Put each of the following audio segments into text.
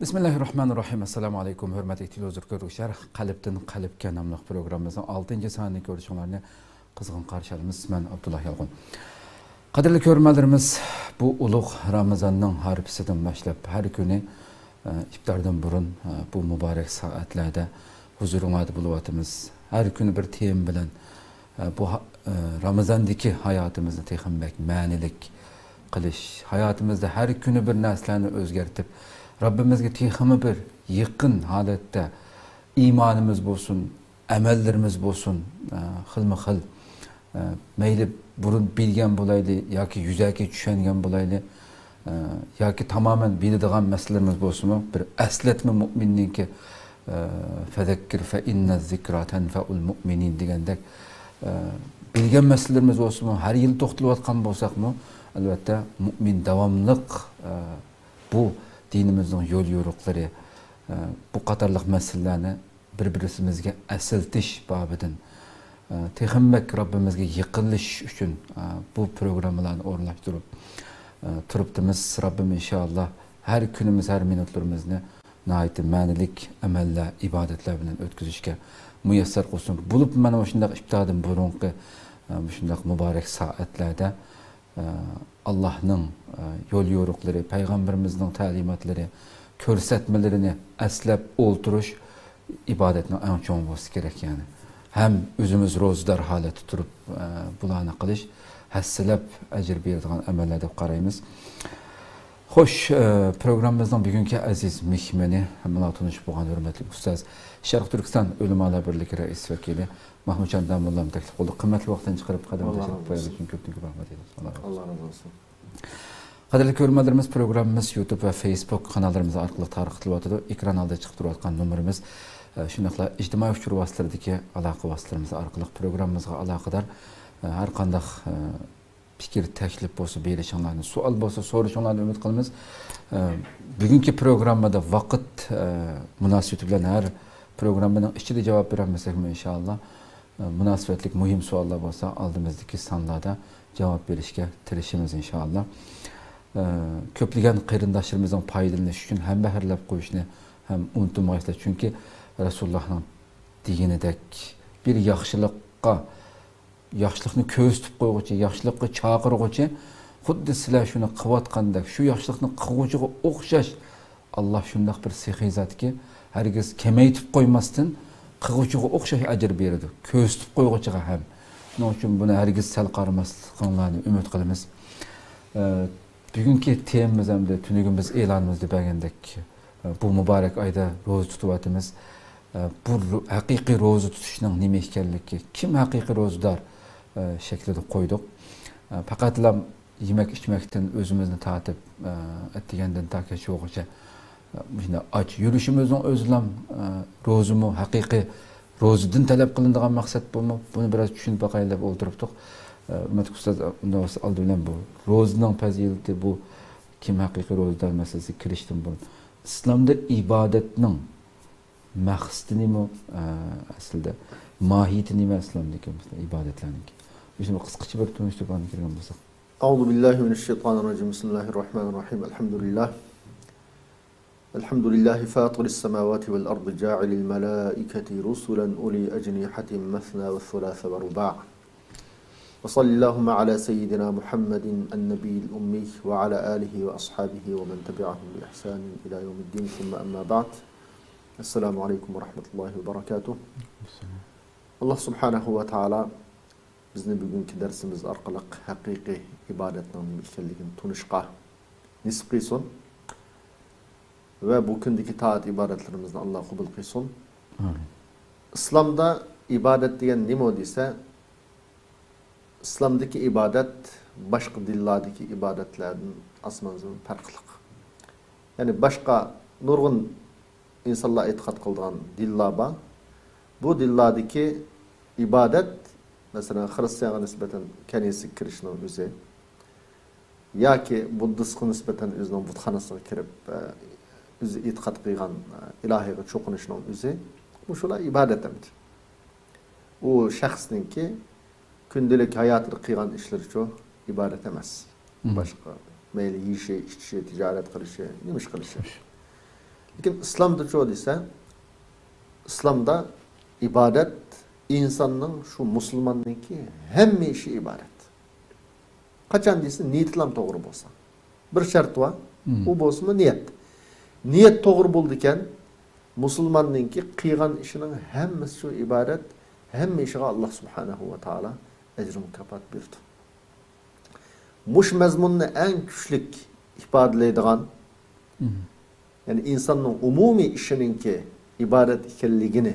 Bismillahirrahmanirrahim. Assalamu alaikum. Hürmetli televizyon görüşler. Kalipten Kalipke namlı programımızın 6. saniyini görüşünlerini kızgın karşıladığımız ben Abdullah Yalğın. Kadirli görmelerimiz bu ulug Ramazan'ın harfisinden başlayıp her günü iftardan burun bu mübarek saatlerde huzuruna buluvatımız. Her günü bir teyim bilen bu Ramazan'daki hayatımızı tekinmek, manilik kılış. Hayatımızda her günü bir neslerini özgertip Rabbimizge teyimi bir yakın halette imanımız olsun, emellerimiz olsun, hılmı hıl. Meyli burun bilgen bulaylı, ya ki yüzeki düşengen bulaylı, ya ki tamamen bildiğin meselelerimiz olsun, bir esletme müminliğin ki fezekkir fe inne zikra tenfe'ul müminin degендek bilgen meselelerimiz olsun, her yıl toxtuluvatkan bolsak mı, elbette mümin devamlılık bu dinimizin yol yoruqları, bu qatarlıq meselelerini bir-birimizge esiltiş babıdın tekinmek Rabbimizge yıkılış üçün bu programlarını orunlaştırıp turuptımız Rabbim inşallah her günümüz, her minutlarımızı nahayeti manilik, emelle, ibadetler bilen ötküzüşke müyesser olsun. Bulup bana o şundak iptadım burunqı, şundak mübarek saatlerde Allah'ın yol yoruqları, Peygamberimizin talimatları, körsetmelerini eslep olturuş ibadetine en çoğun olması gerek yani. Hem özümüz rozdar hale tuturup bulağına kılış, hesselep ecir berdiğin emellerde qarayımız. Hoş programımızdan bugünkü aziz mihmeni, hemen tanışıp boğan hürmetli ustaz, Şərq Türkistan Ölüm Ala Birliği Reis Vekili Mahmud Can Damullam teklif oldu. Kıymetli vaktin çıkarıp kadem teşekkür koyalım için köptük rahmet eylesin. Allah razı olsun. Kadirli görmelerimiz programımız YouTube ve Facebook kanallarımız arkalı tarqıtılıp ekran alda çıkıp duruyatkan numarımız şundaqla ictimai uçur vasıtlarındaki alaqı vasıtlarımız arkalı programımızga alaqadar her qandaq fikir teklif bolsa berişinlarni, sual bolsa soruşinlarni ümit qilamiz. Bugünkü programmada vaqt münasebeti bilen her programmanın içinde cevap veremesek mi inşallah münasebetlik mühim suallar bolsa aldığımızdaki sanlarda cevap verişke tirişimiz inşallah. Köpligen qeyrindaşlarımızdan paydalanış üçün hem beherlep qoyuşunu hem unutulmayızda. Çünkü Resulullah'ın degenidek bir yaxşılıqqa, yaxşılıqni köz tutub qoyğucu, yaxşılıqqa çağırğucu, xuddi sizler şunu qıvatqandak, şu yaxşılıqni qıg'ucuga o'xshash Allah şundaq bir sehiy zat ki, herkes kemeytib qoymasdan qıg'ucuga o'xshash ajr beradi. Köz tutub qoyğucuga hem. Şunun üçün bunu herkes sal qaramasliklarini ümit qilamiz. Bugünkü temamiz hem de tünügümüz e'lonimizda bergandek bu mübarek ayda roza tutuvatımız. Bu haqiqiy roza tutuşning nima ekanligi, kim haqiqiy rozador şeklinde qo'ydik. Faqatlam yemek içmekten özümüzni tatib etdigenden taka çoğuca aç yürüyüşümüzün özlam rozumu haqiqiy rozadan talep qilinadigan maqsad bu. Bunu biraz düşünüp bakaylıp o'tiribdik. Ümmet Ustaz aldı bilen bu. Rozanın fazileti bu. Kim haqiqiy rozador meselesi kiriştim bunu. İslam'da ibadetinin maqsadi nima aslida mahiyati nima İslam'daki ibadetlerin? Bizim qisqacha bir tunishtirib kirgan bo'lsak. Euzu billahi mineşşeytanirracim. Bismillahirrahmanirrahim. Elhamdülillah. Elhamdülillahi fatiris semavati vel ardı ca'ilil melaiketi rusulen uli ecnihatin mesna ve thulâthe ve rubâ'. Ve sallallahu ala seyyidina Muhammedin en-nebiyil ummi ve ala alihi ve ashabihi ve men tebi'ahum bi ihsanin ila yevmiddin. Sümme emma ba'd. Esselamu aleyküm ve rahmetullahi ve berekatuh. Allah subhanahu ve taala bizni bugünkü dersimiz arkalık hakiki ibadetinin işlerliğini tunuşqa nisip kıyson ve bu gündeki taat ibadetlerimizden Allah kabul kıyson. İslam'da ibadet diyen nima ise İslam'daki ibadet başka dillardaki ibadetlerden asmanızın farklılık. Yani başka nurgun insanlar etiqat kıldığın dillaba bu dillardaki ibadet mesela Hristiyan'a nispeten kenisi kirişinin üzeri ya ki Buddist'e nispeten özünün butxanasına kirip özü itiqat kıygan ilahiye çokunuşunun üzeri bu şula ibadet emdir. O şahsının ki gündelik hayatını kıygan işleri çok ibadet emez. Başka meyli yiyişi, içişi, ticaret kılışı, nimiş kılışı. Lekin islomda çoğu desa, islomda ibadet insanın şu musulmonniki hamma ishi ibadet. Qachon desa, niyatlam to'g'ri bo'lsa. Bir shart bor, u bo'lsa niyat. Niyat to'g'ri bo'ldi ekan, musulmonniki qilgan ishining hammasi shu ibadet, hamma ishiga Alloh subhanahu va taolo ajr mukofot berdi. Mush mazmunni eng kuchlik ifodalaydigan, yani insanın umumiy ishininki ibadet ekanligini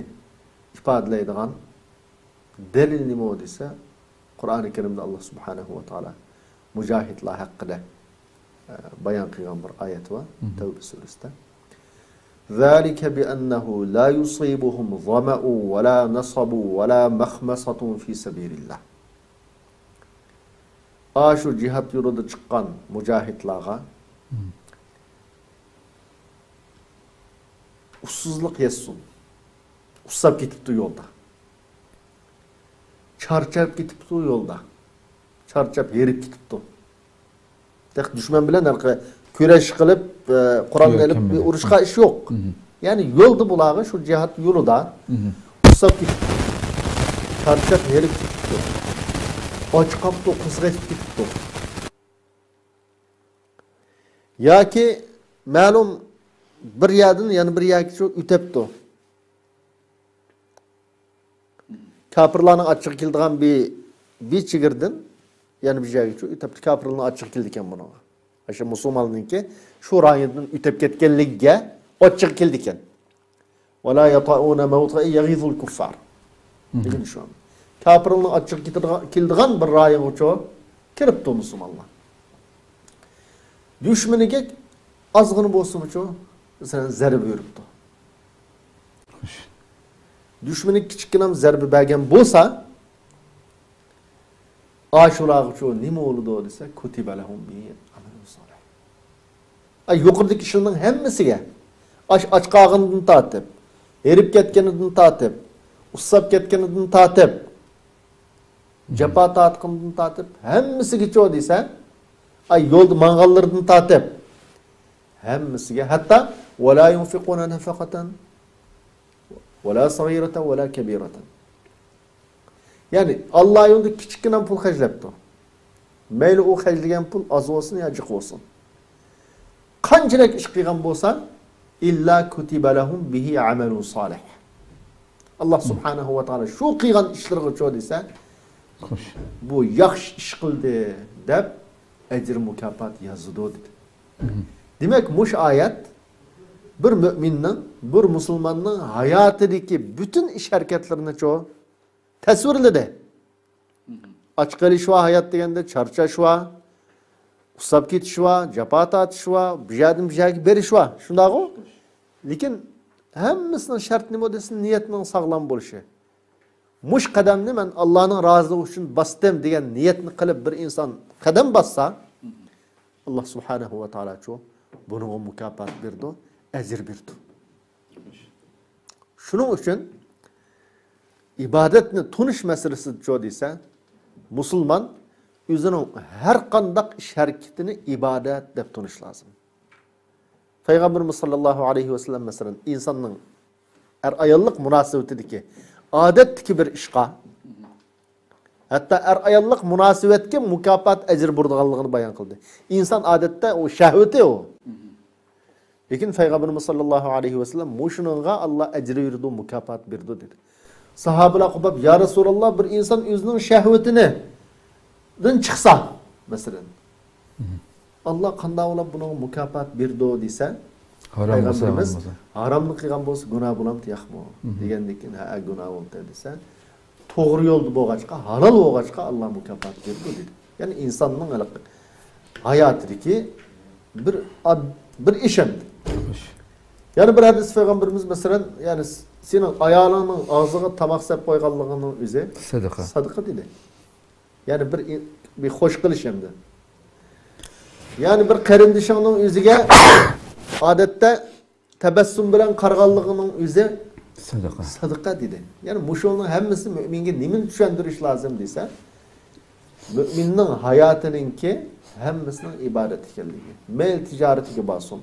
ifodalaydigan delil nima desa, Qur'oni Karimda Alloh subhanahu va taolo mujohidlar haqida bayon qilgan bir oyat var Tavba surasida. ذلك بأنه لا يصيبهم ظمأ ولا نصب ولا مخمصة في سبيل الله. Aşu cihat yolunda çıkan mücahitlağa ussuzluk yesin. Ussap gitipti yolda. Çarçap gitipti yolda. Çarçap herip gitipti. Tek düşman bilen arka küreş kılıp Kur'an'ı elip bir uruşka iş yok. Yani yolda bulağı şu cihat yolu da ussap gitipti. Çarçap herip gitipti. Aç kaptı, kızgıç gitipti. Ya ki malum bir yerden yani bir yerki şu ütepti. Kapırlarının açık kildiğen bir çigirdin yani bir yerki şu ütepti. Kapırlarının açık kildiken bunu. Aşağı Müslümanlığınki şu rayından ütep ketkenliğe açık kildiken. وَلَا يَطَعُونَ مَوْتَئِ يَغِيظُ الْكُفَّارِ. Bilin şu an. Kapırlarının açık kildiğen bir rayın uçuğu kiripti Müslümanlar. Düşmanıge azgını bolsun uçuğu mesela zerbe yürüptü. Düşmanı kiçikkinam zerbe bergen bolsa aşulağı uçuğu nime oludu dese kutibe lehum bi amelun salih. Ay yukarıdaki işinin hemmesiga aç qağından tatip, erip ketkeninden tatip, ussap ketkeninden tatip, cepa tatqından tatip, hemmesi geçiyor dese ay yolda mangallardan tatip, hemmesiga hatta وَلَا يُنْفِقُونَ نَفَقَةً وَلَا صَغِيرَةً وَلَا كَبِيرَةً. Yani Allah yolunda küçükken pul harcayıptı. Meyli o harcayan pul az olsun ya acık olsun. Kancırak iş kıygan bolsa illa kutibe lehum bihi amelun salih. Allah subhanahu ve taala şu kıygan işleri çoğu dese bu yaxşı iş kıldı dep ecir mükafat yazıdı dedi. Demek muş ayet bir müminin, bir Müslümanın hayatındaki bütün iş hareketlerine çoğu tasvirledi. Açık alışva hayat degende çarçaşva, usap ketişva, japat atışva, bijadim bijagi berişva. Şundağı o. Lekin hemmisinin şart nima desin niyetinin sağlam buluşu. Muş kademni men Allah'ın razılığı için bastım degan niyetini kılıp bir insan kadem bassa Allah subhanahu ve taala çoğu bunun o mükafat berdi, ecir berdi. Şunun için ibadetni tunish meselesi çoğu dese Müslüman özünün her kandak iş hareketini ibadet dep tunish lazım. Peygamberimiz sallallahu aleyhi ve sellem mesela insanın ayallık münasebetideki adetdeki bir işqa hatta ayallık münasebetke mükafat ecir burduğanlığını bayan kıldı. İnsan adette o şehveti o. Lekin Peygamberimiz sallallahu aleyhi ve sellem muşununga Allah ecri verdi, mükafat verdi dedi. Sahabeler kubab ya Resulallah bir insan özünün şehvetini çıksa mesela Allah qanday olab buna mükafat berdi desa Peygamberimiz haramni qilgan bo'lsa gunoh bo'lamdi yaxmi degandan ha gunoh bo'ldi desa to'g'ri yo'lda bo'lg'achqa halol bo'lg'achqa Allah mükafat berdi dedi. Yani insanın hayatidagi bir ishim. Yani bir hadis Peygamberimiz mesela yani senin ayağının ağzına tamak sep koyganlığının üzeri sadaka dedi. Yani bir hoş kılış hem de. Yani bir karindişanın üzüge adette tebessüm bilen karganlığının üzeri sadaka dedi. Yani muşonun hemmisi müminge nimin düşündürüş lazım dese müminin hayatının ki hemmisinin ibadet ekenliği. Mel ticareti gibi basın.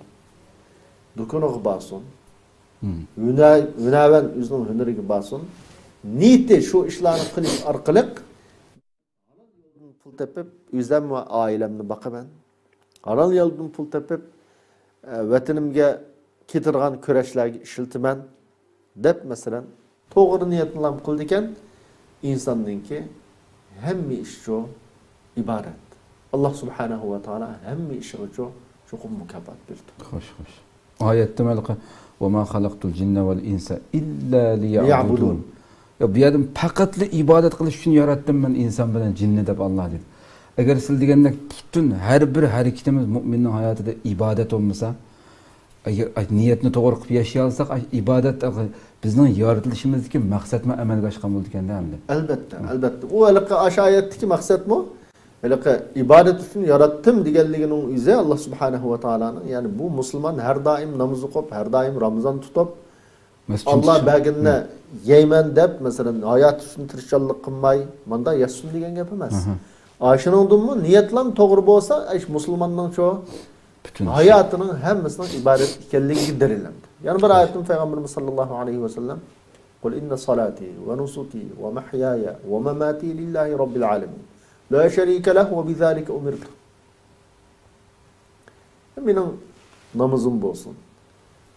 dükkanı basın. Ünaven üzünün hüneri basın. Niyeti şu işlerini kılış arkalık pul tepip yüzden ve ailemni bakaman. Halal yoldan pul tepip vatanimga ketirgan köreşlerge işiltimen dep mesela toğru niyetini kıldı iken insandınki hemmi iş şu ibaret. Allah subhanahu ve taala hemmi işi şu çok mükafat verdi. Hoş. Ayette melika ve ma halaktul cinne vel insa illa liya'budun. Ya bu yerden fakatlı ibadet kılış için yarattım ben insan bilen cinni dep Allah dedi. Eğer siz degende bütün her bir hareketimiz müminin hayatında ibadet olmasa niyetini to'g'ri qilib yashay olsak ibodat bizning yoritılışımızdaki maqsad mı amalga oshgan bo'ldi ekanda endi. Albatta. O aşağı ayetdagi maqsad mı? İbadet için yarattım deganligining o'zi Allah subhanahu ve taala'nın yani bu Müslüman her daim namaz o'qib, her daim Ramazan tutup Allah belginne yeymen dep mesela hayat için tirishchanlik qilmay manda yassun degan gap emas. Aşınondun mu niyetlam to'g'ri bo'lsa, Müslümanning şu hayatının hemmesinin ibadet ikenliği giderildi. Yani bir ayetin Peygamberimiz sallallahu aleyhi ve sellem "Kul inne salati ve nusuki ve mahyaya ve mamati lillahi rabbil alamin. La şerike leh ve bizalike umirtu." Benim namazım olsun,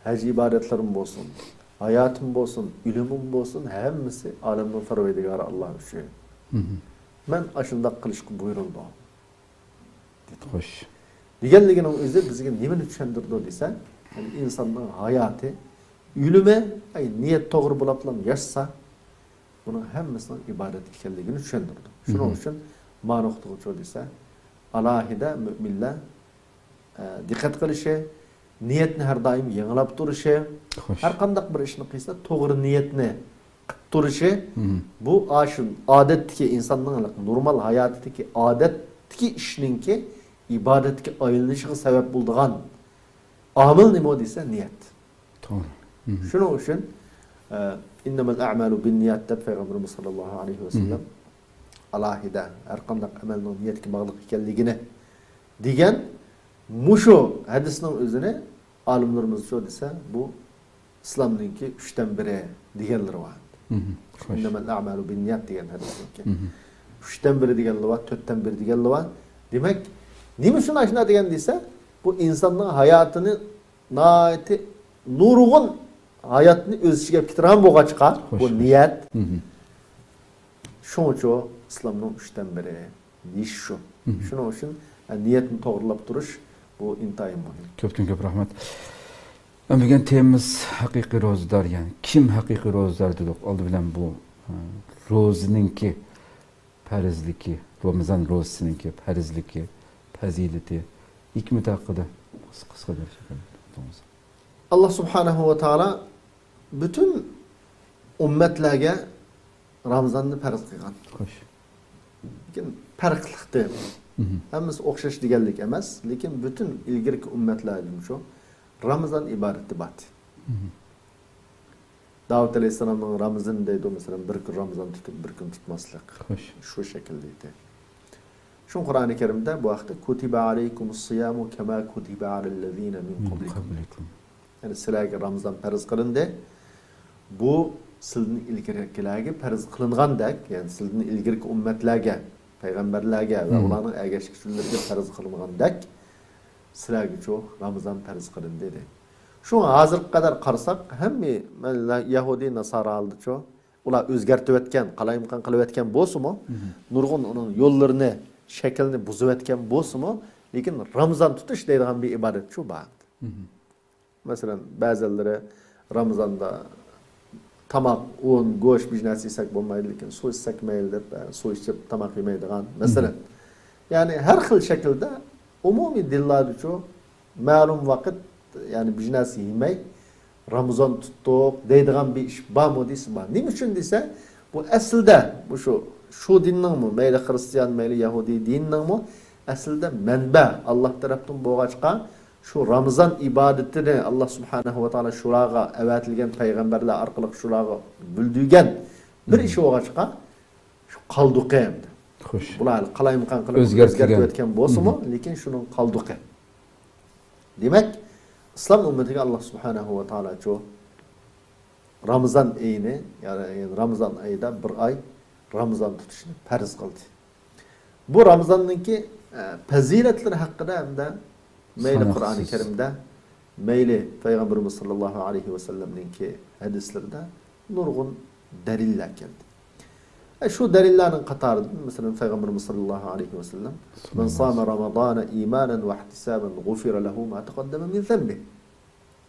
hac ibadetlerim olsun, hayatım olsun, ilimim olsun, hemmesi alemden farvedigarı Allah üçün. Ben aşında kılışkı buyuruldu. Hoş. Deganliginin o'zi bizga nimani tushuntirdi desa, yani insonning hayoti ulumi niyat to'g'ri bo'lib bilan yashasa, buning hammasining ibodat ekanligini tushuntirdi. Shuning uchun ma'noqtiga desa, alohida mu'minlar diqqat qilishi, niyatni har doim yanglab turishi, har qanday bir ishni qilsa to'g'ri niyatni qilib turishi, bu ashun odatdagi insonning normal hayotidagi odatdagi ishninki ibadetki ayrılışına sebep bulduğun amel nima desa niyet. Doğru. Şunun için innemel a'malu bin niyat deb Peygamberimiz sallallahu aleyhi ve sellem alahida her qanday amelning niyetga bog'liq ekanligini degan mushu hadisning o'zini olimlarimiz shu desa bu islomninki 3dan biri deganlar bor. Innemel a'malu bin niyat degan hadisninki 3dan biri deganlar bor, 4dan biri deganlar bor. Demek nima shuni ashuna degan desa, bu insonning hayotini noiti nurg'un hayotni o'z ichiga keltirgan bo'lg'achqa, bu niyat. Shuning uchun islomning 3dan biri deyish shu. Shuning uchun niyatni to'g'rilab turish bu intayin muhim. Ko'p rahmat. Bugün temamiz haqiqiy ro'zador, yani kim haqiqiy ro'zador dedik. Oldi bilan bu ro'zininki farzligi, Ramazan ro'zasininki farzligi, fazileti, hikmeti hakkında kısa bir şekilde. Allah subhanahu ve taala bütün ümmetlerge Ramazan'ı farz kılgan. Hoş. Lekin farqliqdi. Hammasi o'xshash deganlik emas, lekin bütün ilgirki ummatlarning shu Ramazan ibadeti bat. Davud aleyhisselamning Ramazan deydi mesela bir kun Ramazan tutup bir kun tutmaslik. Hoş. Şu şekildeydi. Şu Kur'an-ı Kerim'de bu vakti kutiba aleykumus siyamu kema kutiba alellezine min qablikum. Yani sizlarga Ramazan farz qilindi. Bu sizning ilgirkilarga farz qilingandek, yani sizning ilgirki ummatlarga, payg'ambarlarga va ularning ergashuvchilariga farz qilingandek, sizlarga çok Ramazan farz qilindi dedi. Şu hozirga qadar qarasak, hamma Yahudi Nasara aldı çok. Ular o'zgartib etgan, qalayimqon qilib etgan bo'lsa-mu, nurg'un uning yo'llarini şeklini buzib etgan bo'lsa-mu, lekin Ramazan tutish deydigan bir ibodat shu bor. Masalan, ba'zilari Ramazonda tamoq, un, go'sht bir narsa yesak bo'lmaydi, lekin suv ichsak mayli deb suv ichib tamoq yemaydigan. Masalan, ya'ni har xil shaklda umumiy dillarda shu ma'lum vaqt, ya'ni bir narsa yemay Ramazan tuttuk deydigan bir ish bormi deysiz bor. Nima uchun desa, bu aslida bu şu dinning mi, mayli Hristiyan, mayli Yahudi dinning mi, aslida manba Allah tarafdan bo'lg'achqa, şu Ramazan ibadetini Allah subhanahu ve taala şuraga avatilgan payg'ambarlar orqali şuraga bildirgan bir ish bo'lg'achqa, shu qalduqi. Xo'sh. Bular qalayimqon qilib o'zgartirib etgan bo'lsa-mu, lekin shuning qalduqi. Demak, İslam ümmetiga Allah subhanahu ve taala çoğu Ramazan ayını yani Ramazan ayında bir ay Ramazan tutuşunu farz kıldı. Bu Ramazan'ınki faziletleri hakkında hem de meyli Kur'an-ı Kerim'de meyli Peygamberimiz sallallahu aleyhi ve sellem'ninki hadislerde nurgun deliller geldi. Şu delillerin katarı mesela Peygamberimiz sallallahu aleyhi ve sellem men sâme Ramazâne imanen ve ihtisâben gufira lehu ma teqaddeme min zenbi.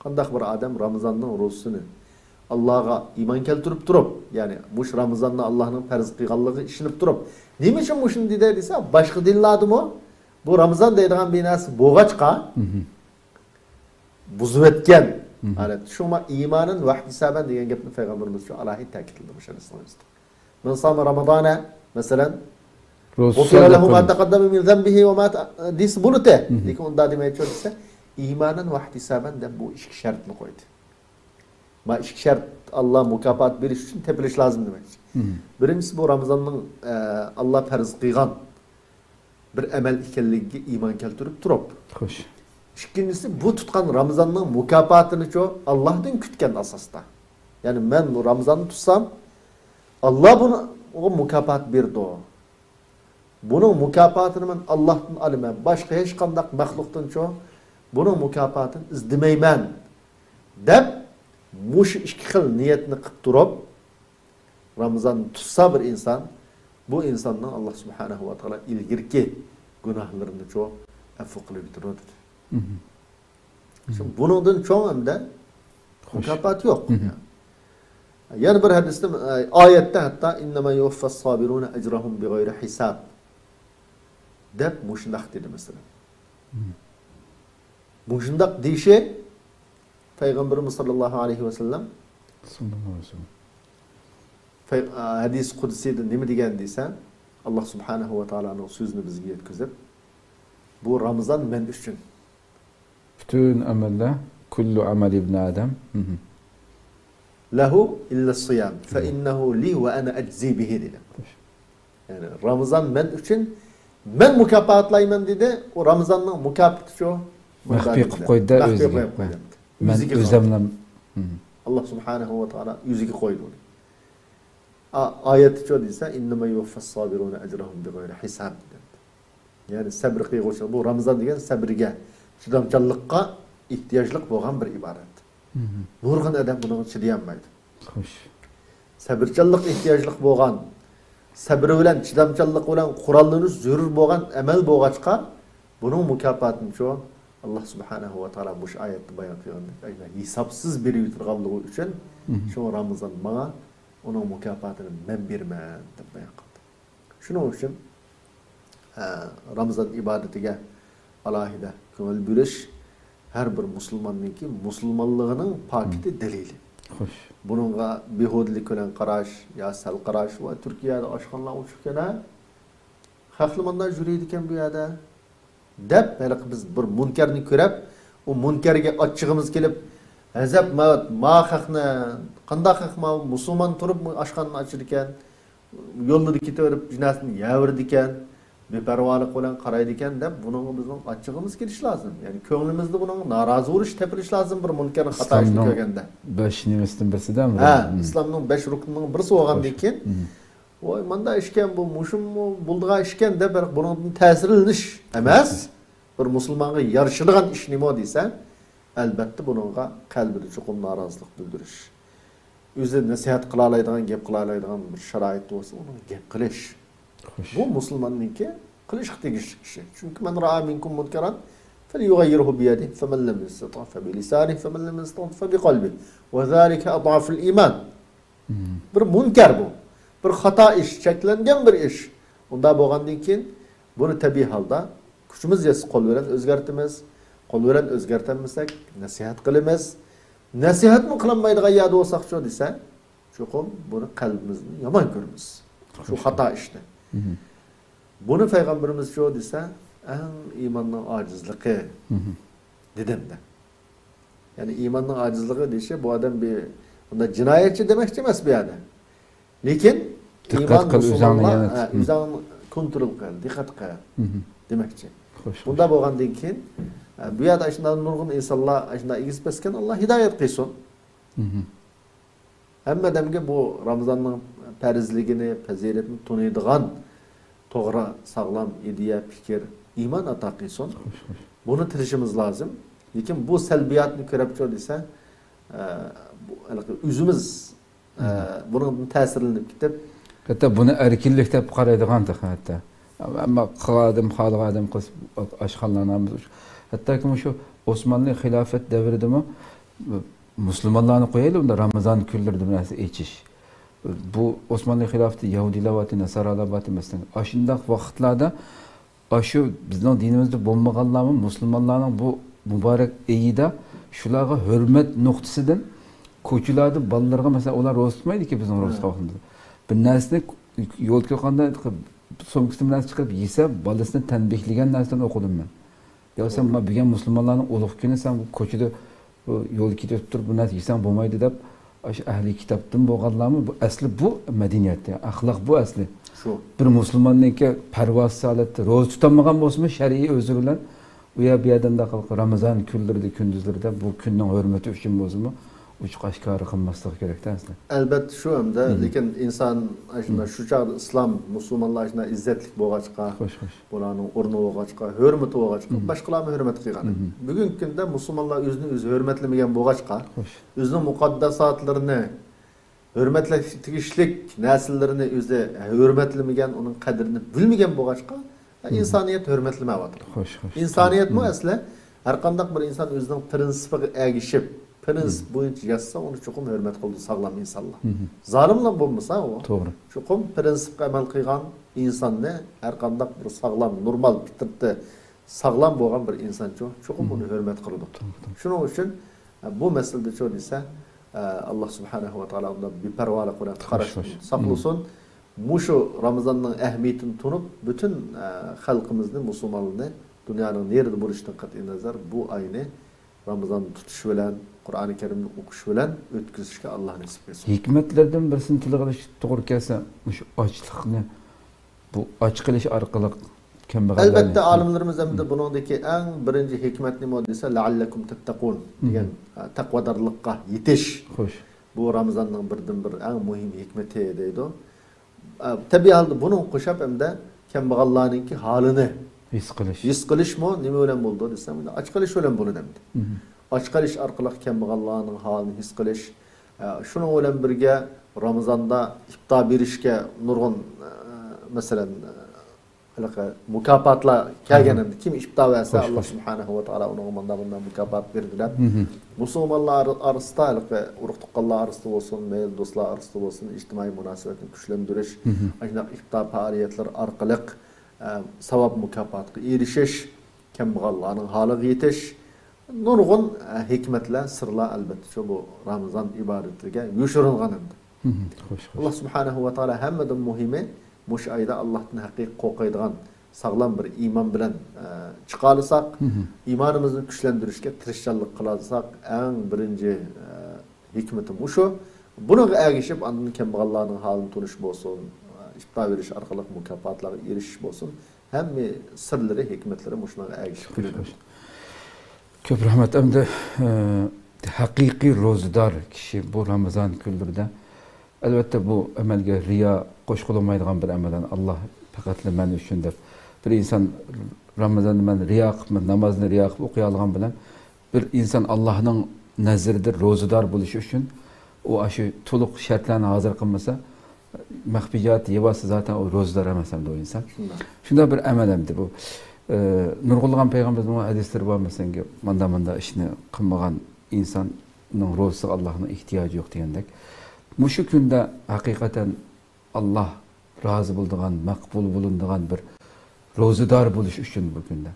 Kandak bir adam Ramazan'ın rozusunu Allah'a iman keltirip durup yani bu Ramazan'da Allah'ın farz kılganlığı işinip durup nima için bu şimdi dediyse başka dilladım o bu Ramazan deydiğen binası boğaçka buzup etken yani şuma imanın ve ihtisaben degan gapni Peygamberimiz şu alahi ta'kidledi bu şerisinde. Men sâme Ramazâne mesela gufira lehu ma teqaddeme min zenbihi ve ma dis bulute. Lekin onda demeye çalışsa imanın ve ihtisaben de bu iki şartını koydu. Ma iki şart Allah mukafat veriş için tepiliş lazım demek. Birincisi bu Ramazan'ın Allah farz kılgan bir emel ikenliği iman keltirip durup. Hoş. İkincisi bu tutkan Ramazan'ın mukafatını çoğu Allah'tan kütken asasta. Yani ben bu Ramazan'ı tutsam Allah bunu o mukafat bir o. Bunun mukafatını ben Allah'tan alimem. Başka hiç kandak mahluktan çoğu bunun mukafatını izlemeymen. Dep muş iki xil niyetini kıp durup Ramazan tutsa bir insan bu insandan Allah subhanahu ve taala ilgirki günahlarını çoğu affı kılıp durur. Şimdi bunun çoğu hem de mukafat yok. Yani bir hadiste ayette hatta innema yuvaffas sabiruna ecrahum bi gayri hisab. Dep muşundak dedi mesela. Muşundak deyişe Peygamberimiz sallallahu aleyhi ve sellem hadis kudüsiyede ne degan deysen Allah subhanahu ve taala'nın sözünü bizge yetkizip bu Ramazan men üçün bütün ameller kullu amel ibn Adem lehu illa siyam fe innehu li ve ana eczi bihi dedi. Yani Ramazan men üçün men mukafatlayman dedi. O Ramazan'ın mukafatı şu. Mahfi koydu özüge. Men özlemlem. Allah subhanahu ve taala yüzüge koydu. Ayet şu deyse innema yuvaffas sabiruna ecrahum bi gayri hisab. Yani sabr kıygoçu bu Ramazan degen sabrga, chidamchanlikqa ihtiyaçlık bo'lgan bir ibaret. Nurg'un adam buni chidayolmaydi. Xo'sh. Sabrchanlik ihtiyaçlık bo'lgan, sabr bilan chidamchanlik bilan qurollanish zarur bo'lgan amal bo'lg'achqa, buning mukofatini shu Allah subhanahu ve taala bu oyatda bayon qilganda, hisobsiz berib turganligi uchun shu Ramazan menga uning mukofotini men berman deb bayon qildi. Shuning uchun Ramazan ibadetiga alohida ko'ngil berish har bir musulmonninki musulmonligining pokiti dalili. Xo'sh. Bununla behodlik bilan qarash, yo sal qarash va Turkiyada oshxonalar ochibkana xalqlimanlar yuriydi ekan bu yerda deb haliq biz bir munkarni ko'rib, u munkarga ochchig'imiz kelib, azab ma xalqni qanday xalq ma musulmon turib oshxonani ochir ekan, yo'lda ketaverib jinasini yavirdi ekan. Beparvolik bilan qaraydi ekan deb buning bizning ochchig'imiz kelish lozim. Ya'ni ko'nglimizda buning norozi bo'lish, tepilish lozim bir munkarni xato ish qilganda. 5 nimasidan birisidan biri. Ha, islomning 5 ruknining birisi bo'lgandan keyin voy menda ishkan bu mushum buldiga ishkan deb buning ta'sirlanish emas. Bir musulmonga yarashadigan ish nima desa, albatta buningga qalbida chuqur norozilik bildirish. O'zi nasihat qila oladigan, gap qila oladigan bir sharoit bo'lsa, uni gap qilish. Bu musulmonninki qilish tegishli ishi. Chunki man ra'a minkum munkaran falyughayyirhu bi yadihi faman lam yastati' fa bi lisanihi faman lam yastati' fa bi qalbihi wa zalika ad'aful iman. Bir munkar bu. Bir xato ish, cheklangan bir ish. Unda bo'lgandan keyin buni tabiiy holda kuchimiz yetsa qo'l bilan o'zgartimiz. Qo'l bilan o'zgartamasak nasihat qilamiz. Nasihatni qilinmaydigan yerda bo'lsak-chu desa, cho'qim buni qalbimizni yomon ko'ramiz. Shu xato ishni. Bunu Peygamberimiz şu dese en imanın acizliği dedim de. Yani imanın acizliği dişe bu adam bir bunda cinayetçi demek istemez bir adam. Lakin iman Müslümanlar üzerine kontrol kıl, dikkat kıl demekçi. Bunda bo'lgandan keyin bu yerda shunday nurg'un insonlar shunday egizib beskan Alloh hidoyat qilsin. Hamma odamga bu Ramazonning farzligini, fazilatini tunuydigan to'g'ri, sog'lom ideya, fikr, iymon ato qilsin. Buni tilishimiz lozim. Lekin bu salbiyatni ko'rib ko'rdisa, o'zimiz bunun ta'sirlanib ketib, hatta buni erkinlik deb qaraydigan hatta. Amma qildim, xohladim qilib ashxonlanamiz. Hattoki shu Osmonli xilofat davridami musulmonlarni qo'yaylik, unda Ramazon kunlarida bir narsa echish. Bu Osmonli xilofati Yahudilar va Nasaralar emasdan, ashundaq vaqtlarda shu bizning dinimizda bo'lmaganlarmi musulmonlarning bu muborak eyida shularga hurmat nuqtasidan ko'chalarda bolalarga masalan ular ro'za tutmaydi-ki bizning ro'za vaqtimizda. Bir narsani yo'lga qo'yganda so'ngkisi bilan chiqib yesa, bolasini tanbehlagan narsadan o'qidim men. Yo sen bugun musulmonlarning ulug' kuni sen bu ko'chada yo'l ketib turib bu narsa yesang bo'lmaydi deb shu ahli kitobdan bo'lganlarmi bu asli bu madaniyat, axloq bu asli. Shu bir musulmonniki parvoz holatda ro'za tutolmagan bo'lsa shar'iy o'zi bilan u yerdan da Ramazon kunlarida kunduzlarda bu kunning hurmati uchun bo'lsa uch oshkora qilmaslik kerak aslida. Albatta shu hamda, lekin inson shunda shu chog'da islom musulmonlar shunda izzatlik bo'lg'achqa, bularning o'rni bo'lg'achqa, hurmati bo'lg'achqa, boshqalarni hurmat qilgan. Bugungi kunda musulmonlar o'zini o'zi hurmatlamagan bo'lg'achqa, o'zining muqaddasotlarini hurmatlash tegishlik narsalarni o'zi hurmatlamagan, uning qadrini bilmagan bo'lg'achqa, insoniyat hurmatlamayapti. İnsaniyatmi asli har qanday bir inson o'zining prinsipiga ergishib prinsip bo'yicha yashasa, uni chuqur hurmat qildi sog'lom insonlar. Zolimlar bo'lmasa, u to'g'ri. Chuqur prinsipga amal qilgan insonni har qanday bir sog'lom, normal fitrati sog'lom bo'lgan bir inson chuqur uni hurmat qildi. Shuning uchun bu masalada cho desa, Alloh subhanahu va taolo unda beparvolik bilan qarash saqlasin. Mushu Ramazonning ahamiyatini tunib, bütün xalqimizni, musulmonlarni dunyoning nerede bo'lishidan qat'iy nazar bu oyni Ramazon tutish bilan, Qur'oni Karimni o'qish bilan o'tkazishga Alloh nasib qilsin. Hikmatlardan birisini tilg'ilish to'g'ri kelsa, shu ochlikni bu och qilish orqali kambag'allarni. Albatta olimlarimiz hamda buningdagi eng birinchi hikmat nima desa, la'allakum tattaqun degan taqvodorlikqa yetish. Xo'sh. Bu Ramazonning birdan bir eng muhim hikmati deydi. Tabiiy holda buning qo'shib hamda kambag'allarning holini his qilishmi nima bilan bo'ldi desam, och qilish bilan bo'ladi. Och qilish orqali kambag'allarning holini his qilish, shuning bilan birga Ramazonda iftor berishga nurg'un masalan mukofotlar kelganida kim iftor bersa Alloh subhanahu va taolo unga bundan mukofot berdilar. Musulmonlar orasida, urug' tuqqanlar orasida bo'lsin, mayli do'stlar orasida bo'lsin, ijtimoiy munosabatni kuchlantirish, ana iftor faoliyatlar orqali savob mukofotiga erishish, kambag'allarning holiga yetish, nurg'un hikmatlar, sirlar albatta shu bu Ramazon ibodatiga yoshirilgan endi. Alloh subhanahu va taolo hammadan muhimi mush oyda Allohdan haqiqiy qo'rqadigan sog'lom bir iymon bilan chiqarsak, iymonimizni kuchlantirishga tirishchilik qilsak, eng birinchi hikmatim shu. Bunaga ergishib, andan kambag'allarning holini tunish bo'lsin, iftor berish orqali mukofotlarga erishish bo'lsin, hamma sirlari, hikmatlari mushunga ergishib keladi. Ko'p rahmat. Endi haqiqiy ro'zador kishi bu Ramazon kunlarida albatta bu amalga riyo qo'shilmaydigan bir amaldan Alloh faqat men uchun deb bir inson Ramazonni men riyo qilib, namozni riyo qilib o'qiy olgan bilan bir inson Allohning nazarida ro'zador bo'lishi uchun u shu to'liq shartlarni hozir qilmasa, maxfiyat yebasi zaten o ro'zador emas hamda o inson. Shunda bir amal hamda bu nurg'ulg'an payg'ambarning hadislari bor masalan, manda ishni qilmagan insonning ro'zasi Allohning ehtiyoji yo'q degandek. Mushu kunda haqiqatan Alloh rozi bo'ladigan, maqbul bo'linadigan bir ro'zador bo'lish uchun bu kunda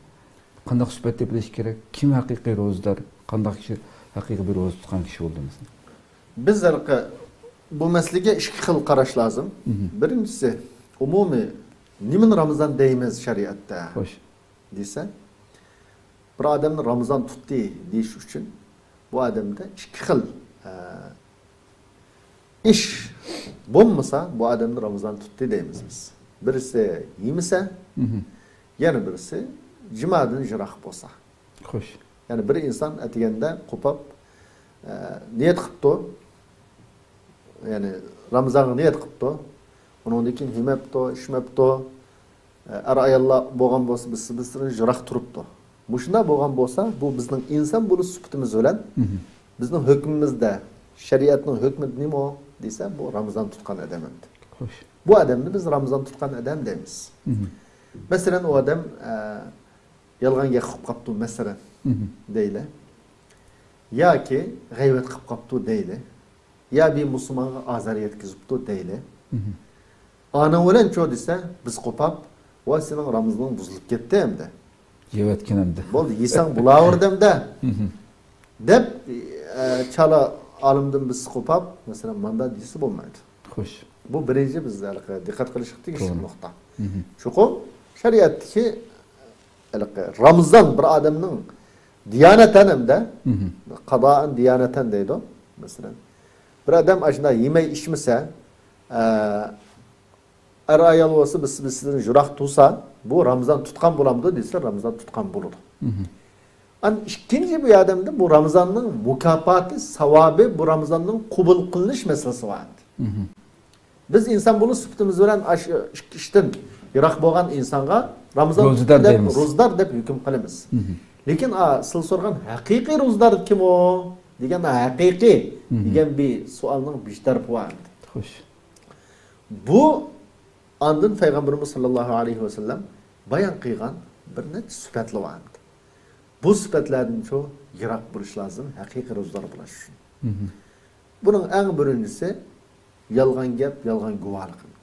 qanday suhbatda bilish kerak? Kim haqiqiy ro'zador, qanday kishi haqiqiy bir ro'za tutgan kishi bo'ldimiz? Biz bu masalaga ikki xil qarash lozim. Birinchisi, umumiy nimani Ramazon deymiz shariatda? Xo'sh. Desa, bir odamni Ramazon tutdi deyish uchun bu odamda ikki xil ish bo'lmasa, bu odamni Ramazon tutdi deymiz biz. Birisi yemasa, yana birisi jimadan jiroq bo'lsa. Xo'sh. Ya'ni bir inson atiganda qo'pab niyat qilibdi. Ya'ni Ramazonga niyat qilibdi. Undan keyin yemabdi, ichmabdi. Ayollar bo'lgan bo'lsa biz jiroq turibdi. Bu shunday bo'lgan bo'lsa, bu bizning inson bo'lish sifatimiz bilan bizning hukmimizda shariatning hukmi nima desa, bu Ramazon tutgan odam endi. Xo'sh. Bu odamni biz Ramazon tutgan odam deymiz. Masalan, o odam yolg'on gap qilib qopti, masalan, deyli. Yoki g'aybat qilib qopti deyli. Ya bir musulmonga azar yetkazibdi deyli. Ana bilan cho desa, biz qo'pab, "Voy, sening Ramazon buzilib ketdi endi." Yevatgan endi. Bo'ldi, yesang bo'laverdimda. deb chala olimdan biz qo'pab, masalan, manda desa bo'lmaydi. Xo'sh. Bu birinchi bizlarga diqqat qilishga tegishli nuqta. Chuqur shariatdagi Ramazon bir odamning diyonatan hamda qadoan diyonatan deydi. Masalan, bir odam ashuna yemay ichmasa, ayol bo'lsa biz sizdan jiroq tursa, bu Ramazon tutgan bo'lamdi desa, Ramazon tutgan bo'ladi. An ikkinchi bir odamda bu Ramazonning mukofoti, savobi, bu Ramazonning qabul qilinish masalasi bor. Biz inson bo'lib sifatimiz bilan ishdan yiroq bo'lgan insonga Ramazon ro'zdor deb hukm qilamiz. Lekin siz so'ragan haqiqiy ro'zdor kim o? degan haqiqiy degan bir savolning besh tarafi bor. Xo'sh. Bu andın Peygamberimiz sallallahu aleyhi ve sellem bayan qilgan bir necha sifatlar bor. Bu sifatlardan çok yiroq bo'lish lozim, haqiqiy ro'zdor bo'lish uchun. Bunun eng birinchisi yolg'on gap, yolg'on guvohlik.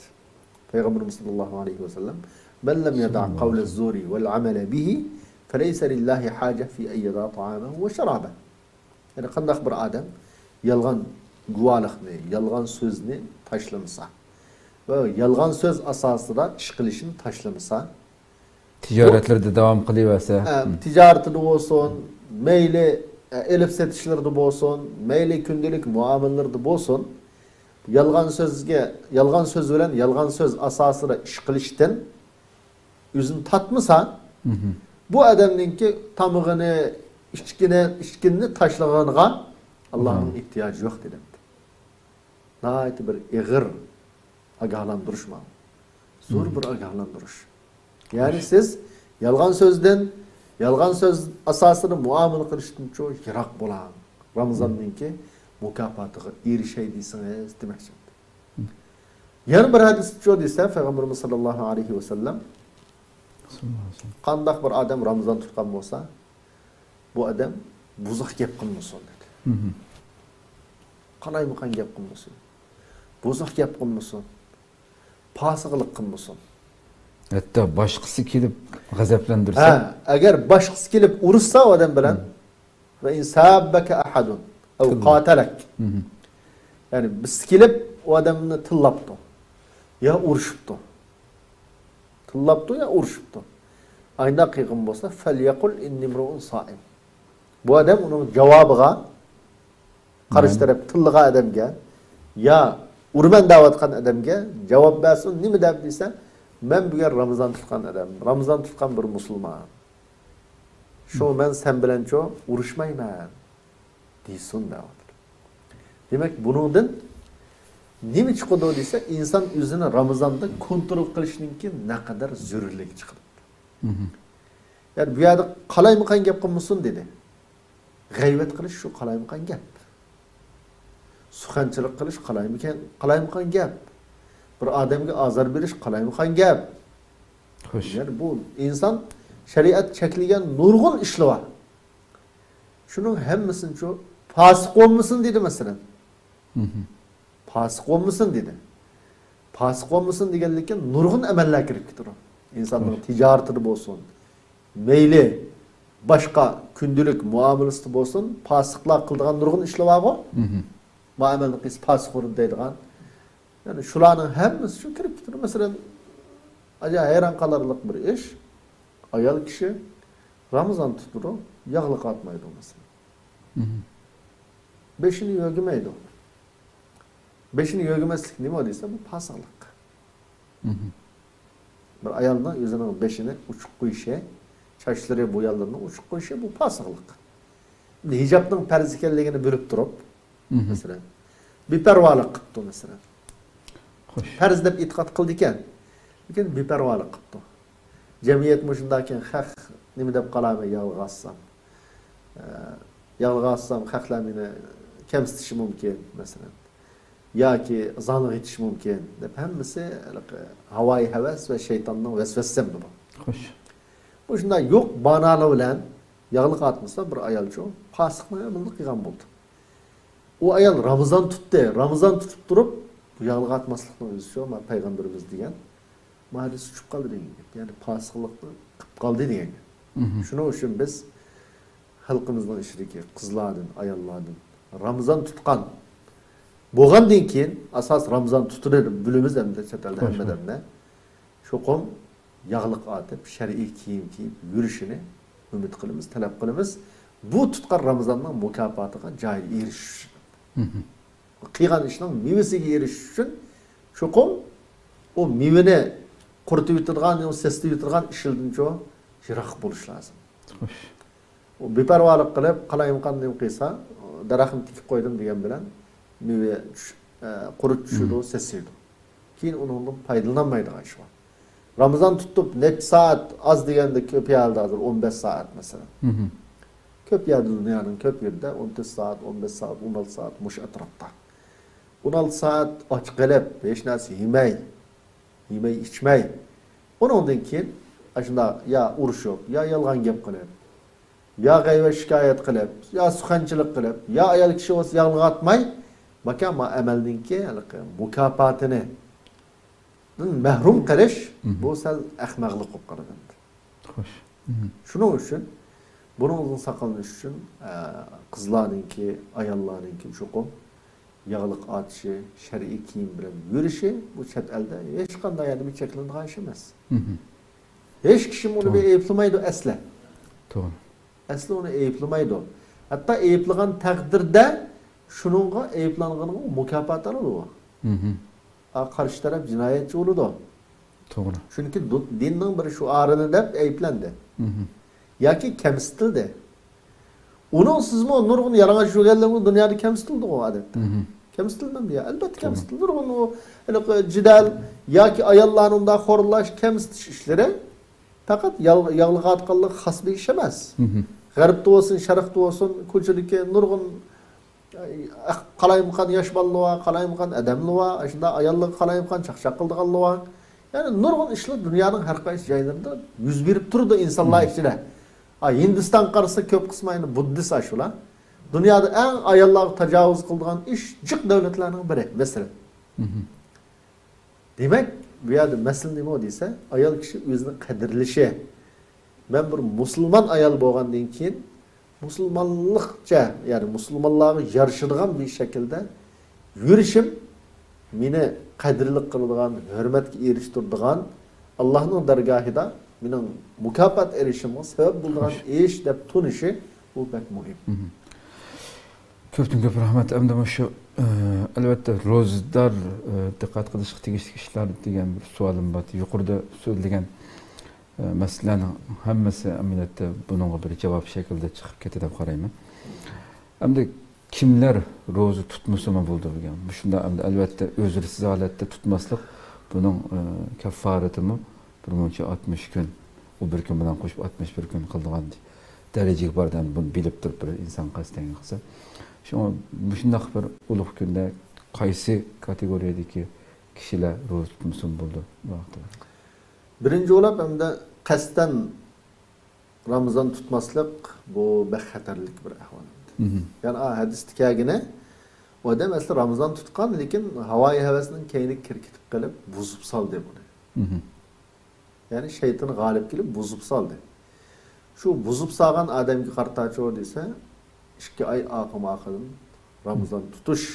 Peygamberimiz sallallahu aleyhi ve sellem "Men lem yada' qawla az-zuri vel amala bihi feleysa lillahi haja fi an yada' ta'amahu ve şarabahu." Yani qandaq bir adam yolg'on guvohlikni, yolg'on so'zni tashlamasa ve yolg'on so'z asosida ish qilishni tashlamasa, tijoratlarda davom qilaversa, tijoratida bo'lsin, mayli elib setishlarda bo'lsin, mayli kundalik muomalalarda bo'lsin, yolg'on so'z bilan yolg'on so'z asosida ish qilishdan o'zini tatmasa, bu odamninki tamig'ini, ichkinni tashlaganiga Allohning ehtiyoji yo'q dedi. Nəhayət bir ağır agahlandırış mı? Zor bir agahlandırış. Yani siz yalgan sözden, yalgan söz asasını muamele kılıştın çok yiroq bo'lan. Ramazan'ınki mukafatıga erişeydisiniz demekçi. Yani bir hadis çok dese Peygamberimiz sallallahu aleyhi ve sellem qandaq bir adam Ramazan tutgan bo'lsa, bu adam buzuq gap qilmasin dedi. Qalaymiqan gap qilmasin. Buzuq gap qilmasin. Pasiqlik qilmasin. Hatta boshqasi kelib g'azablantirsa, agar boshqasi kelib urishsa odam bilan va insabbaka ahadun aw qatalak. Yani biz kelib o odamni tillabdi. Ya urishibdi. Tillabdi ya urishibdi. Ayna qilgan bo'lsa, falyaqul inni imru'un sa'im. Bu odam uning javobiga qarshi taraf tilligan odamga ya urman davatgan odamga javob bersin, nima deb desa, men bugun Ramazon tutgan odam, Ramazon tutgan bir musulmon. Shu men sen bilan cho urushmayman deysin davat. Demak, buningdan nima chiqadi desa, inson o'zini Ramazonda kontrol qilishninki naqadar zarurlik chiqadi. Yani bu yerda qalaymiqan gap qilmasin dedi. G'aybat qilish shu qalaymiqan gap. Suxanchilik qilish qalaymiqan gap. Bir odamga azor berish qalaymiqan gap. Xo'sh. Yani bu inson shariat cheklagan nurg'un ishlar bor. Shuning hammasini shu fasiq bo'lmasin dedi masalan. Fasiq bo'lmasin dedi. Fasiq bo'lmasin deganlikka nurg'un amallar kirib ketadi. İnsanların ticaretini bolsun, meyli başka kündülük muamelesi bolsun, pasıklar kıldığan nurgun işle var mı? Muamelenin kız pasık olur deydiğen. Yani şulanın hemmesi şu kirip gidiyor. Mesela acayip hayran kalarlık bir iş, ayal kişi Ramazan tuturu, yağlık atmaydı mesela. Beşini yögümeydi o. Beşini yögümezlik ne mi olduysa bu pasıklık. Bir ayalına yüzünün beşini uçuk koyuşa Çaşları boyalarını uçuk koyuşu bu pasıqlık. Hicabның farz ekanligini bilib turib, mesela beparvolik qilibdi mesela. Xo'sh. Farz deb e'tiqod qildi ekan, lekin beparvolik qilibdi. Jamiyat mushundan keyin haq nima deb qolaman yolg'assam. Yolg'assam haqlar meni kamsitishi mumkin mesela. Yoki zonliq etishi mumkin deb hammasi havoyi havas va shaytonning vasvasasi bu. Xo'sh. Bu shunday yo'q banali bilan yağlık atmasa bir ayalçı fasıqlık qilgan bo'ldi. O ayal Ramazan tuttu. Ramazan tutup durup bu yağlık atmaslıkla özü şu ama peygamberimiz diyen mahallesi uçup kaldı degan. Yani fasıqlıkni qilib kaldı degan. Şuna üçün biz halkımızdan işiriki qizlardan, ayallardan Ramazan tutkan bo'lgandan keyin asas Ramazan tutulir bilimiz hem de chet elda hammadan çoqum yağlık atıp şer'i kiyim kiyip yürüşünü ümit qilamiz, talab qilamiz. Bu tutqan Ramazanning mukofotiga joy erishish. Qilgan ishning mevasiga erishish uchun cho'qim o mevani quritib yutirgan, o sesli yutirgan ishildan yiroq bo'lish lozim. Xo'sh. O beparvolik qilib, qalayim qanday qilsa, daraxtni tikib qo'ydim degan bilan meva qurit tushadi, sesiydi. Keyin undan foydalanmaydigan ish bor. Ramazan tutup net saat az degende köp yerde hazır 15 saat mesela. Köp yerde dünyanın köp yerde 14 saat, 15 saat, 16 saat muş etrafta. 16 saat aç qalib, hech narsa yemay içmay. Ondan keyin aşında ya uruş yok, ya yalgan gap qilib, ya g'ayva shikoyat qilib, ya suxanchilik qilib, ya ayol kishi o'z yalg'a atmay, bakama amalninki mukofotini mahrum qilish bu sal ahmoqlik bo'lib qoladi. Xo'sh. Shuning uchun buningdan saqlanish uchun qizlarninki, ayollarninki cho'qim yağlık atışı, shar'iy kiyim bilan yurishi bu chet elda hech qanday bir cheklangan ish emas. Hech kishi uni bir ayıplamaydi asla. To'g'ri. Asla uni ayıplamaydi. Hatta ayıplagan taqdirda shuningga ayıplanganiga mukofot oladi. Qarshi taraf jinoyatchi bo'ladi. To'g'ri. Chunki dinning bir shuarini deb ayblandi. Yoki kamsitildi. Onun sizmi nurg'un yalang'och yurganlarni dunyoda kamsitildi u odatda. Kamsitilmadi ya. Albatta kamsitildi. Nurg'un jidal yoki ayollarni unda xo'rlash, kamsitish ishlari faqat yog'liq atqanlik xos bir ish emas. G'arbda bo'lsin, sharqda bo'lsin, ko'chadagi nurg'un qalayimqan yosh bolalar, qalayimqan odamlar, shunda ayollar qalayimqan chaqchaq qildiganlar. Yani nurg'un ishlar dunyoning har qaysi joylarida yuz berib turdi insonlar ichida. Hindiston qarasa ko'p qismi ayni buddist shular. Dunyoda eng ayollarga tajovuz qilgan ish jiq davlatlarning biri, masalan. Demak, bu yerda masala nima desa, ayol kishi o'zini qadrlashi. Men bir musulmon ayol bo'lgandan keyin musulmonlikcha, ya'ni musulmonlarga yarashadigan bir shaklda yurishim meni qadrli qiladigan, hurmatga erishtiradigan Allohning dargohida mening mukofot erishimga sabab bo'lgan ish deb tunishi bu pek muhim. Ko'pdan ko'p rahmat. Endi shu albatta ro'zador diqqat qilish tegishli ishlar degan bir savolim bor. Yuqorida so'zlagan masalaning hammasi amaliyotda buningga bir javob shaklida chiqib ketadi deb qarayman. Endi kimlar ro'za tutmasa ham bo'ldi degan. Shunda endi albatta o'zirsiz holatda tutmaslik buning kafforatimi birmuncha 60 kun, o bir kun bilan qo'shib 61 kun qildigan darajaga bordan buni bilib turib bir inson qasdan qilsa. Shunday bir ulug' kunda qaysi kategoriyadagi kishilar ro'za tutmasa bo'ldi vaqtida? Birinchi o'lab hamda qasdan Ramazan tutmaslik bu baxatarlik bir ahvol. Yani hadisda kelgani odam asli Ramazan tutgan lekin havoyi havasning keyini kirkitib qilib buzib soldi buni. Yani şeytan g'olib kelib buzib soldi. Shu buzib solgan odamga qartacho desa, 2 oy oqim Ramazan tutish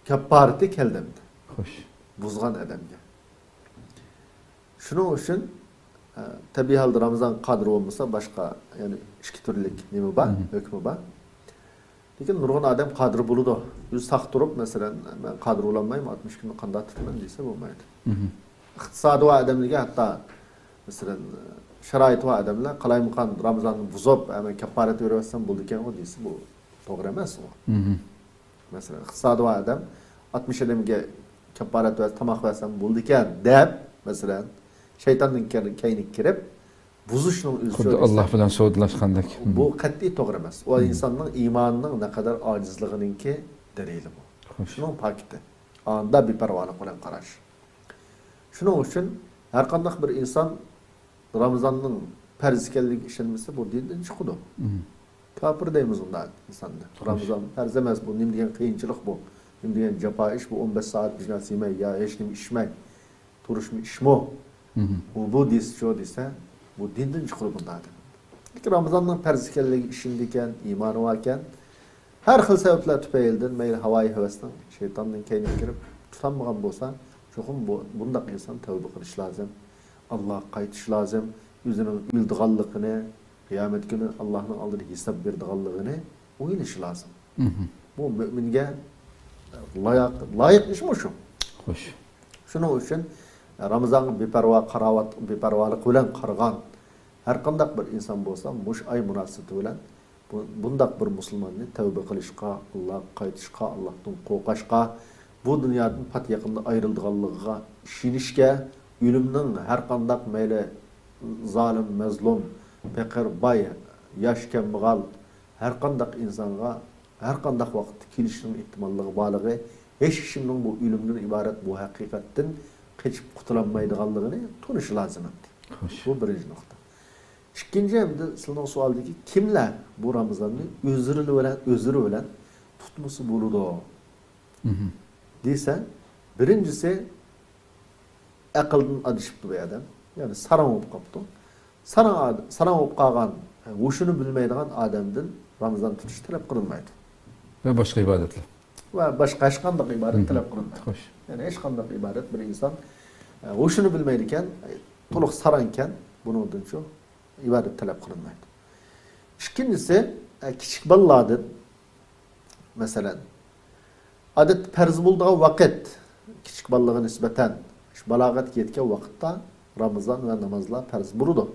kaffarati keldimdi. Xo'sh. Buzgan odamga. Shuning uchun tabiiy holda Ramazan qadri bo'lmasa boshqa, ya'ni 2 turlik nima bor, hukmi bor. Lekin nurg'un odam qadri bo'ladi. O'zi saq turib, masalan, men qadri ololmayman, 60 kunni qanday tutaman desa bo'lmaydi. Iqtisodiy odamlarga hatto Mesela şaroit var adamlar qalaymiqan Ramazonni buzib, hemen kefaret vermezsen buldu ekan o deysi bu to'g'ri emas u. Mesela iqtisodi var adam 60 adamga kefaret verse tamoq versem buldu ekan deb mesela şeytanın kayni kirib buzishning o'zi Xuddi Alloh bilan savdolashgandek. bu qat'iy to'g'ri emas. O insonning iymonining ne kadar ojizligininki dalili bu. Shuning pakiti. Anda beparvolik bilan qarash. Shuning uchun har qanday bir inson Ramazonning farz ekanligiga ishonmasa bu dindan chiqadi. Kafir deymiz unda insonni. Ramazon farz emas bu, nim degan qiyinchilik bu. Nim degan jafo ish bu 15 soat bir narsa yemay ya hech nim ishmay. Turishmi ishmo. Bu deysa desa bu dindan chiqadi bunda. Lekin Ramazonning farz ekanligiga ishindi ekan, iymoni bor ekan, har xil sabablar tufaylidan mayli havoyi havasdan shaytonning kayniga kirib tutanmagan bo'lsa, cho'qim bundaq inson tavba qilish lozim. Allohga qaytish lozim. O'zining o'ldiganligini, qiyomat kuni Allohning oldida hisob berdiganligini o'ylashi lozim. Bu mu'minga loyiq ish shu. Xo'sh. Shuning uchun Ramazonga beparvolik bilan qaragan har qanday bir inson bo'lsa, mush oy munosabati bilan bundaq bir musulmonni tavba qilishga, Allohga qaytishga, Allohdan qo'rqishga, bu dunyodan pat yaqinda ayrilganligiga ishonishga, o'limning har qanday mayli zolim, mazlum, faqir, boy, yosh kambag'al har qanday insonga har qanday vaqtda kelishining ehtimolligi borligi, hech kimning bu o'limdan iborat bu haqiqatdan qechib qutulolmaydiganligini tunishi lozim. Bu birinchi nuqta. İkinci hamda sizning savaldagi kimlar bu Ramazonni o'ziri bilan tutmusi bo'ladi desa, birinchisi aqldan adishibdi bu adam. Yani sarang bo'lib qolibdi. Sarang bo'lib qolgan, o'shini bilmaydigan odamdan Ramazon tutish talab qilinmaydi. Ve başka ibadetler. Va boshqa hech qanday ibodat talab qilinmaydi. Xo'sh. Yani hech qanday ibodat bir inson o'shini bilmaydi ekan, to'liq sarang ekan, buningdan shu ibadet talep kılınmaydı. İkincisi, küçük balalardan mesela adet farz bulduğu vakit küçük balalara nispeten balagat yetken vakitte Ramazan ve namazlar farz buludu.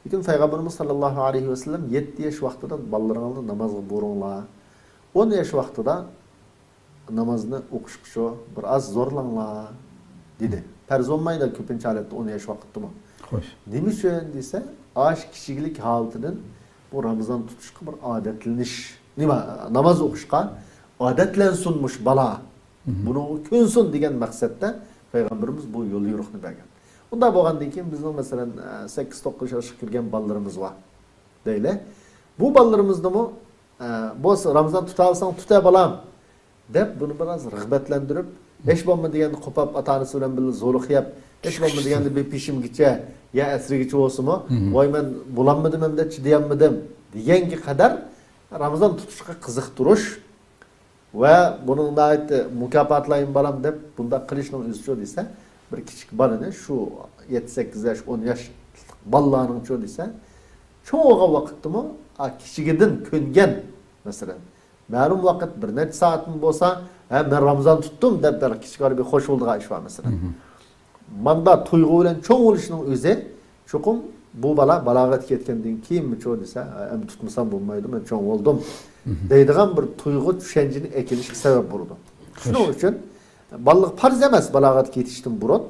Lakin Peygamberimiz sallallahu aleyhi ve sellem 7 yaş vaktida balalarını namazga burunlar. 10 yaş vaktida namazını okuşkuşu biraz zorlanlar dedi. Farz olmaydı köpünçe alette 10 yaş vakitte mi? Xo'sh. Nima uchun desa, aş kişilik haletining bu Ramazon tutuşqa bir odatlanish, namoz o'qishga odatlansunmuş bala. Buni ko'nsin degan maqsadda Peygamberimiz bu yo'l yo'riqni bergan. Unda bo'lgandan keyin bizning masalan 8-9 yoshga kirgan bolalarimiz bor. Deyli. Bu bolalarimizni bu Ramazon tuta olsang tuta balam deb buni biraz rag'batlantirib, hech bo'lmadi deganda qo'pab ota-onasi bilan birga zo'riq yeb, hech bo'lmadi deganda bir pishimgacha ya asrigacha bo'lsinmi, voy men bo'lanmadim hamda chidayolmadim deganga qadar Ramazon tutishga qiziqtirish va buning mukofotlayim balam deb bunda qilishning o'zi shu desa, bir kichik bolani shu 7-8 yosh, 10 yosh bolalarning shu desa, cho'g'a vaqtdimi, kichigidan ko'ngan masalan, ma'lum vaqt bir necha soatim bo'lsa, men Ramazon tutdim deb kichik bir xo'sh bo'ldigan ish bor masalan. Manda tuyg'u bilan cho'ng bo'lishning o'zi cho'qim bu bala balog'atga yetgandan keyinmi cho'q desa, "Am tutmasam bo'lmaydi, men cho'ng bo'ldim" deydigan bir tuyg'u tushanchini ekilishga sabab bo'ldi. Shuning uchun balliq farz emas balog'atga yetishdan burun,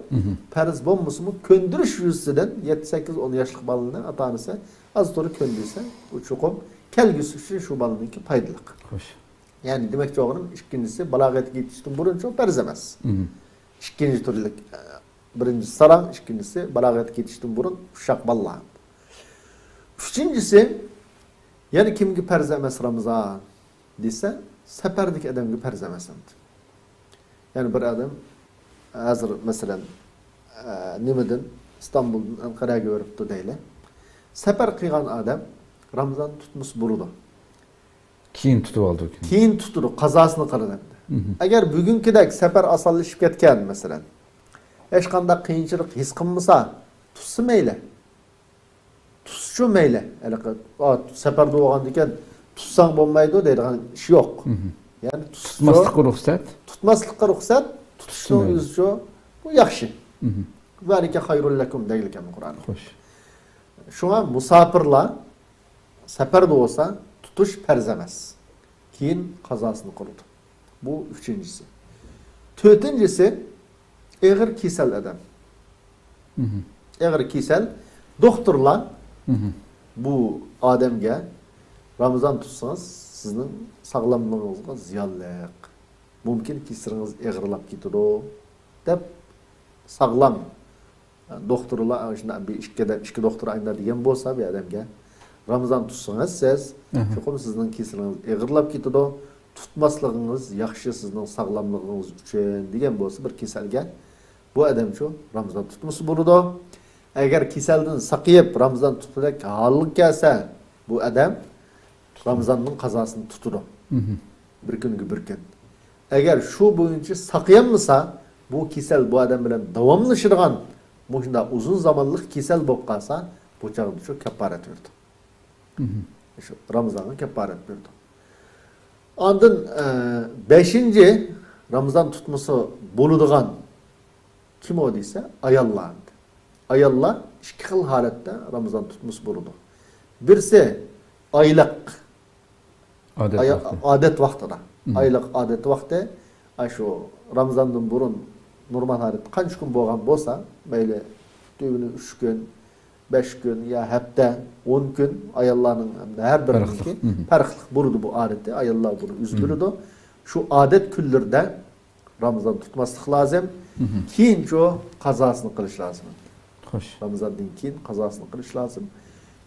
farz bo'lmasa-mu ko'ndirish yuzidan 7-8-10 yoshlik balani ota-onasi az to'g'ri ko'ndirsa, bu cho'qim kelgusi uchun shu balaniki foydali. Xo'sh. Yani demek çoğunun ikincisi balag'atga yetishdan burun çok farz emas. İkinci türlük birincisi sarang, ikincisi balag'atga yetishdan burun uşak balla. Üçüncüsü yani kimga farz emas Ramazon desa, safardagi odamga farz emas. Yani bir adam hozir masalan nimadan İstanbuldan Anqaraga boribdi deyli. Safar qilgan odam Ramazon tutmuş bo'ladi. Keyin tutib oldi. Keyin tutadi, qazosini qiladi. Agar bugünkidek safar osonlashib ketgan masalan, hech qanday qiyinchilik his qilmasa, tutsa mayli. Tutsa mayli. Safarda bo'lgandan keyin tutsang bo'lmaydi deydigan ish yo'q. Ya'ni tutmaslikqa ruxsat. Tutmaslikqa ruxsat, tutishning o'zi bu yaxshi. Zalike hayrul lekum deyilken Kur'an. Hoş. Şuna musafirla sefer de olsa tutuş perzemez. Keyin kazasını kurudu. Bu üçüncüsü. Dördüncüsü eğer kisel adam. Eğer kisel doktorla bu adamge Ramazan tutsanız sizin sağlamlığınızga ziyallık. Mümkün kisiriniz eğrilap gidiyor. Dep sağlam doktorla bir iki doktor aynı diyen bolsa bir adamge Ramazan tutsanız siz çokum sizin kisiriniz eğrilap gidiyor. Tutmaslığınız yaxşı sizin sağlamlığınız üçün diyen bolsa bir kiselge bu adam şu Ramazan tutması buludu. Eğer kiselden sakıyıp Ramazan tutacak hallık gelse bu adam Ramazan'ın kazasını tutudu. Bir gün bir gün. Eğer şu boyunca sakıyanmasa bu kisel bu adam bilen davamlaşırgan muhunda uzun zamanlık kisel bolup kalsa bu çağda şu keparet verdi. Şu Ramazan'a keparet verdi. Andın 5. Ramazan tutması buluduğan kim o deyse ayallar. Ayallar iki xil halette Ramazan tutması buludu. Birisi aylık adet vaxtıda. Aylık adet vaxtı şu Ramazan'dan burun normal halet kaç gün boğan bolsa böyle düğünü 3 gün 5 gün ya hafta 10 gün ayallarının her biriniki farklı buludu bu adeti. Ayallar bunu üzbülüdü. Şu adet küllerde Ramazan tutmaslık lazım. Keyin şu kazasını kılış lazım. Hoş. Ramazan'dan keyin kazasını kılış lazım.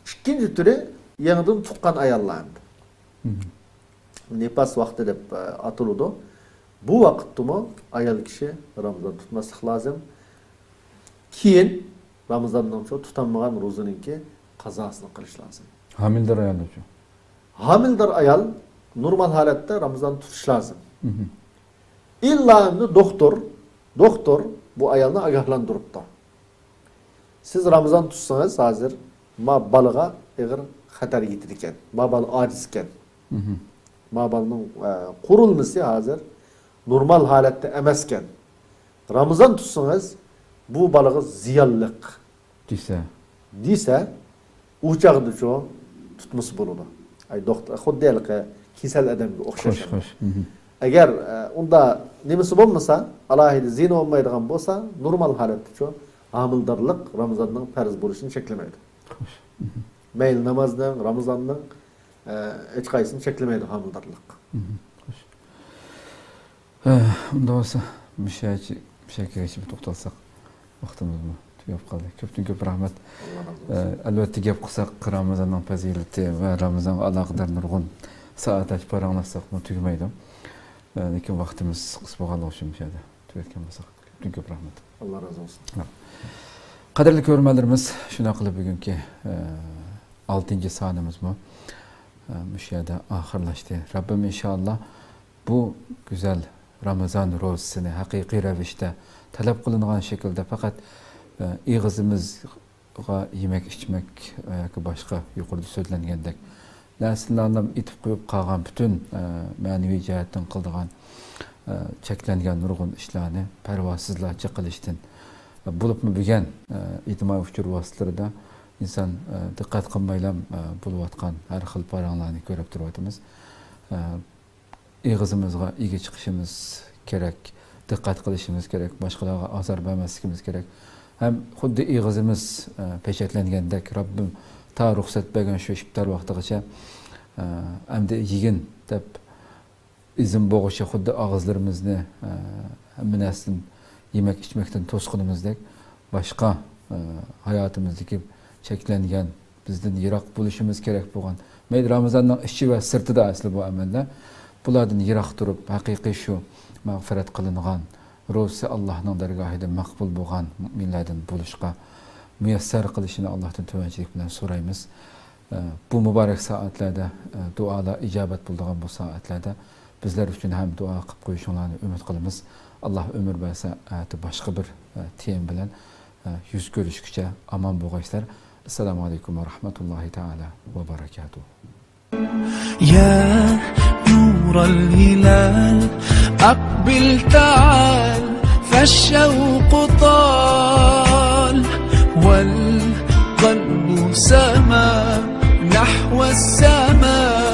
İkinci türü yanıdan tukkan ayallandı. Nefas vakti dep atılıdı. Bu vakitte mi ayal kişi Ramazan tutmaslık lazım. Keyin Ramazan'dan sonra tutanmagan rozununki kazasını kılış lazım. Hamildar ayal hocam. Hamildar ayal normal halette Ramazan tutuş lazım. İlla doktor bu ayalını agahlandırıp da. Siz Ramazan tutsanız hazır ma balığa eğer hatar getirirken, ma balı acizken, ma balının kurulması hazır normal halette emesken Ramazan tutsanız bu balığı ziyallık dise uçağıdır şu tutması bulunur. Ay doktor, xuddi ki kisel adamga o'xshash. Eğer onda nemesi olmasa, alohida zina olmaydigan bolsa, normal holatda şu hamildarlık Ramazan'ın farz bo'lishini cheklemaydi. Mayli namazdan, Ramazan'dan hech qaysini cheklemaydi hamildarlık. Unda olsa bir şey geçip to'xtalsak vaqtimiz mi? Tugab qoldi. Ko'pdan ko'p rahmat. Albatta gap qilsak Ramazanning fazilati va Ramazonga aloqador nurg'un soat ochib paranglashsak tugmaydi. Lekin vaqtimiz qisqa bo'lganligi uchun bu yerda tugatgan bo'lsak ko'pdan ko'p rahmat. Alloh razı olsun. Qadrli ko'ruvchilarimiz, shunday qilib bugungi 6. sonimiz bu yerda oxirlashdi. Rabbim inshaalloh bu güzel Ramazan ro'zasini haqiqiy ravishda talab qilingan shaklda faqat ig'izimizga yemek içmek yoki boshqa yuqorida so'zlangandek narsalarni itib qo'yib qolgan butun ma'naviy jihatdan qildigan cheklangan nurg'un ishlarni parvosizlarcha qilishdan bo'libmi bo'lgan ijtimoiy uchur vositalarida inson diqqat qilmaylam bo'layotgan har xil paranglarni ko'rib turyapmiz. Ig'izimizga ega chiqishimiz kerak, diqqat qilishimiz kerak, boshqalarga azor bermasligimiz kerak. Hem xuddi ig'izimiz peshatlangandek Rabbim ta ruxsat bergan shu iftor vaqtigacha endi yegin deb izin bo'g'ishi xuddi og'izlarimizni hamma narsadan yemek ichmakdan to'sqinimizdek boshqa hayotimizdagi cheklangan bizdan yiroq bo'lishimiz kerak bo'lgan mayli Ramazonning ichi va sirtida asli bu amallar bulardan yiroq turib haqiqiy shu mag'firat qilingan ro'zasi Allohning dargohida maqbul bo'lgan mu'minlardan bo'lishga muyassar qilishini Allohdan tuvanchilik bilan so'raymiz. Bu muborak soatlarda duolar ijobat bo'lgan bu soatlarda bizlar uchun ham duo qilib qo'yishinglarni umid qilamiz. Alloh umr bersa boshqa bir tema bilan yuz ko'rishguncha omon bo'linglar. Assalomu alaykum va rahmatullohi taala va barakatuh. يا نور الهلال أقبل تعال فالشوق طال سما نحو السماء